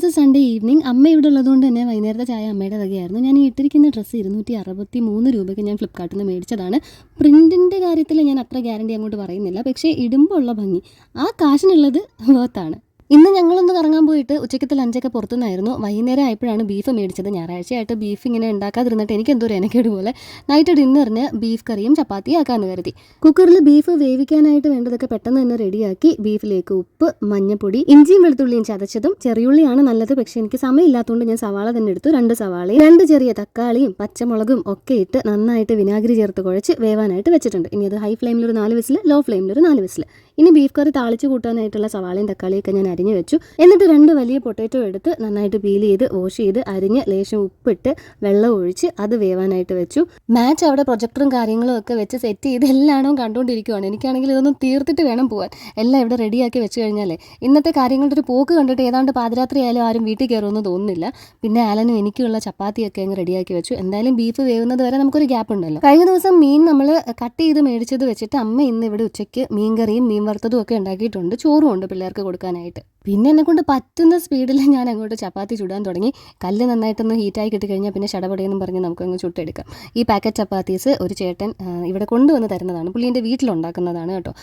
Was A Sunday evening. അമ്മ ഇവിടെ ഉള്ളതുകൊണ്ട് തന്നെ വൈകുന്നേരത്തെ ചായ അമ്മയുടെ വകയായിരുന്നു. ഞാൻ ഈ ഇട്ടിരിക്കുന്ന ഡ്രസ്സ് 263 രൂപയ്ക്ക് ഞാൻ ഫ്ലിപ്കാർട്ടിൽ നിന്ന് മേടിച്ചതാണ്. പ്രിൻറ്റിൻ്റെ കാര്യത്തിൽ ഞാൻ അത്ര ഗ്യാരണ്ടി അങ്ങോട്ട് പറയുന്നില്ല, പക്ഷേ ഇടുമ്പോൾ ഉള്ള ഭംഗി ആ കാശിനുള്ളത് വർത്താണ്. ഇന്ന് ഞങ്ങളൊന്ന് കറങ്ങാൻ പോയിട്ട് ഉച്ചയ്ക്കത്തെ ലഞ്ചൊക്കെ പുറത്തുനിന്നായിരുന്നു. വൈകുന്നേരം ആയപ്പോഴാണ് ബീഫ് മേടിച്ചത്. ഞായറാഴ്ചയായിട്ട് ബീഫ് ഇങ്ങനെ ഉണ്ടാക്കാതിരുന്നിട്ട് എനിക്ക് എന്തോ ഒരു എനക്കേട് പോലെ. നൈറ്റ് ഡിന്നറിന് ബീഫ് കറിയും ചപ്പാത്തിയും ആക്കാമെന്ന് കരുതി. കുക്കറിൽ ബീഫ് വേവിക്കാനായിട്ട് വേണ്ടതൊക്കെ പെട്ടെന്ന് തന്നെ റെഡിയാക്കി ബീഫിലേക്ക് ഉപ്പ്, മഞ്ഞപ്പൊടി, ഇഞ്ചിയും വെളുത്തുള്ളിയും ചതച്ചതും, ചെറിയുള്ളിയാണ് നല്ലത്, പക്ഷേ എനിക്ക് സമയമില്ലാത്തതുകൊണ്ട് ഞാൻ സവാള തന്നെ എടുത്തു. 2 സവാളയും 2 ചെറിയ തക്കാളിയും പച്ചമുളകും ഒക്കെ ഇട്ട് നന്നായിട്ട് വിനാഗിരി ചേർത്ത് കുഴച്ച് വേവാനായിട്ട് വെച്ചിട്ടുണ്ട്. ഇനി അത് ഹൈ ഫ്ലെയിമിൽ ഒരു 4 വിസിൽ, ലോ ഫ്ലെയിമിൽ ഒരു 4 വിസിൽ. ഇനി ബീഫ് കറി താളിച്ച് കൂട്ടാനായിട്ടുള്ള സവാളയും തക്കാളിയൊക്കെ ഞാൻ അരിഞ്ഞ് വെച്ചു. എന്നിട്ട് 2 വലിയ പൊട്ടാറ്റോ എടുത്ത് നന്നായിട്ട് പീൽ ചെയ്ത് വാഷ് ചെയ്ത് അരിഞ്ഞ് ലേശം ഉപ്പിട്ട് വെള്ളം ഒഴിച്ച് അത് വേവാനായിട്ട് വെച്ചു. മാച്ച് അവിടെ പ്രൊജക്ടറും കാര്യങ്ങളും ഒക്കെ വെച്ച് സെറ്റ് ചെയ്ത് എല്ലായിടവും കണ്ടുകൊണ്ടിരിക്കുവാണ്. എനിക്കാണെങ്കിൽ ഇതൊന്നും തീർത്തിട്ട് വേണം പോകാൻ. എല്ലാം ഇവിടെ റെഡിയാക്കി വെച്ച് കഴിഞ്ഞാലേ ഇന്നത്തെ കാര്യങ്ങളുടെ ഒരു പോക്ക് കണ്ടിട്ട് ഏതാണ്ട് പാതിരാത്രി ആയാലും ആരും വീട്ടിൽ കയറുമെന്ന് തോന്നുന്നില്ല. പിന്നെ ആലനും എനിക്കുള്ള ചപ്പാത്തിയൊക്കെ അങ്ങ് റെഡിയാക്കി വെച്ചു. എന്തായാലും ബീഫ് വേവുന്നത് വരെ നമുക്കൊരു ഗ്യാപ്പ് ഉണ്ടല്ലോ. കഴിഞ്ഞ ദിവസം മീൻ നമ്മൾ കട്ട് ചെയ്ത് മേടിച്ചത് വെച്ചിട്ട് അമ്മ ഇന്ന് ഇവിടെ ഉച്ചയ്ക്ക് മീൻ കറിയും മീൻ വറുത്തതും ഒക്കെ ഉണ്ടാക്കിയിട്ടുണ്ട്. ചോറും ഉണ്ട് പിള്ളേർക്ക് കൊടുക്കാനായിട്ട്. പിന്നെ എന്നെക്കൊണ്ട് പറ്റുന്ന സ്പീഡിൽ ഞാൻ അങ്ങോട്ട് ചപ്പാത്തി ചുടാൻ തുടങ്ങി. കല്ല് നന്നായിട്ടൊന്ന് ഹീറ്റായി കിട്ടിക്കഴിഞ്ഞാൽ പിന്നെ ചടപടയെന്നും പറഞ്ഞ് നമുക്കങ്ങ് ചുട്ടെടുക്കാം. ഈ പാക്കറ്റ് ചപ്പാത്തീസ് ഒരു ചേട്ടൻ ഇവിടെ കൊണ്ടുവന്ന് തരുന്നതാണ്. പുള്ളീൻ്റെ വീട്ടിലുണ്ടാക്കുന്നതാണ് കേട്ടോ.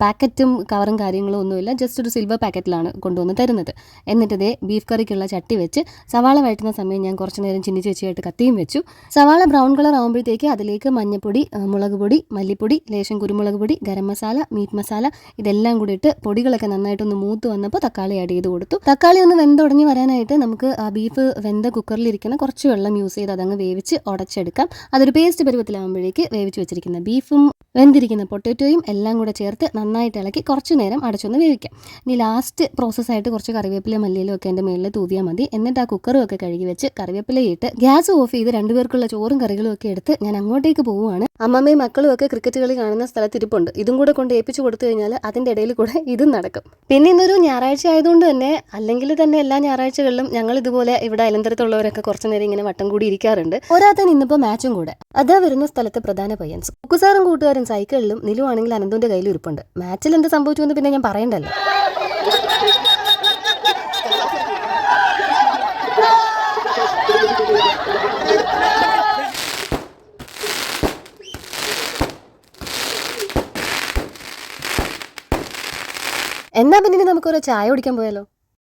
പാക്കറ്റും കവറും കാര്യങ്ങളും ഒന്നുമില്ല, ജസ്റ്റ് ഒരു സിൽവർ പാക്കറ്റിലാണ് കൊണ്ടുവന്ന് തരുന്നത്. എന്നിട്ട് ഇതേ ബീഫ് കറിക്കുള്ള ചട്ടി വെച്ച് സവാള വഴറ്റുന്ന സമയം ഞാൻ കുറച്ച് നേരം ചിന്നിച്ച് വെച്ചായിട്ട് കത്തിയും വെച്ചു. സവാള ബ്രൗൺ കളർ ആകുമ്പോഴത്തേക്ക് അതിലേക്ക് മഞ്ഞപ്പൊടി, മുളക് പൊടി, മല്ലിപ്പൊടി, ലേശം കുരുമുളക് പൊടി, ഗരം മസാല, മീറ്റ് മസാല ഇതെല്ലാം കൂടി ഇട്ട് പൊടികളൊക്കെ നന്നായിട്ടൊന്ന് മൂത്ത് വന്നപ്പോൾ തക്കാളി ആഡ് ചെയ്ത് കൊടുത്തു. തക്കാളി ഒന്ന് വെന്തുടഞ്ഞ് വരാനായിട്ട് നമുക്ക് ആ ബീഫ് വെന്ത കുക്കറിലിരിക്കുന്ന കുറച്ച് വെള്ളം യൂസ് ചെയ്ത് അതങ്ങ് വേവിച്ച് ഉടച്ചെടുക്കാം. അതൊരു പേസ്റ്റ് പരുവത്തിലാകുമ്പോഴേക്ക് വേവിച്ച് വെച്ചിരിക്കുന്ന ബീഫും വെന്തിരിക്കുന്ന പൊട്ടാറ്റോയും എല്ലാം കൂടെ ചേർത്ത് നന്നായിട്ട് ഇളക്കി കുറച്ച് നേരം അടച്ചൊന്ന് വേവിക്കാം. ഇനി ലാസ്റ്റ് പ്രോസസ്സായിട്ട് കുറച്ച് കറിവേപ്പില മല്ലിയിലും ഒക്കെ എൻ്റെ മേളിൽ തൂവിയാൽ മതി. എന്നിട്ട് ആ കുക്കറും ഒക്കെ കഴുകി വെച്ച് കറിവേപ്പിലയിട്ട് ഗ്യാസ് ഓഫ് ചെയ്ത് 2 പേർക്കുള്ള ചോറും കറികളും ഒക്കെ എടുത്ത് ഞാൻ അങ്ങോട്ടേക്ക് പോവുകയാണ്. അമ്മമ്മയും മക്കളും ഒക്കെ ക്രിക്കറ്റ് കളി കാണുന്ന സ്ഥലത്തിരിപ്പുണ്ട്. ഇതും കൂടെ കൊണ്ട് ഏൽപ്പിച്ച് കൊടുത്തു കഴിഞ്ഞാൽ അതിൻ്റെ ഇടയിൽ കൂടെ ഇതും നടക്കും. പിന്നെ ഇന്നൊരു ഞായറാഴ്ച ആയതുകൊണ്ട് തന്നെ, അല്ലെങ്കിൽ തന്നെ എല്ലാ ഞായറാഴ്ചകളിലും ഞങ്ങൾ ഇതുപോലെ ഇവിടെ അയലന്തരത്തുള്ളവരൊക്കെ കുറച്ച് നേരം ഇങ്ങനെ വട്ടം കൂടി ഇരിക്കാറുണ്ട്. ഒരാത്തൻ ഇന്നിപ്പോൾ മാച്ചും കൂടെ. അതാ വരുന്ന സ്ഥലത്ത് പ്രധാന പയ്യൻസ്. കുക്കുസാറും കൂട്ടുകാരും സൈക്കിളിലും, നിലുവാണെങ്കിൽ അനന്തുവിൻ്റെ കയ്യിൽ ഇരിപ്പുണ്ട്. മാച്ചിൽ എന്ത് സംഭവിച്ചു എന്ന് പിന്നെ ഞാൻ പറയണ്ടല്ലോ. എന്നാ പിന്നെ നമുക്കൊരു ചായ കുടിക്കാൻ പോയാലോ?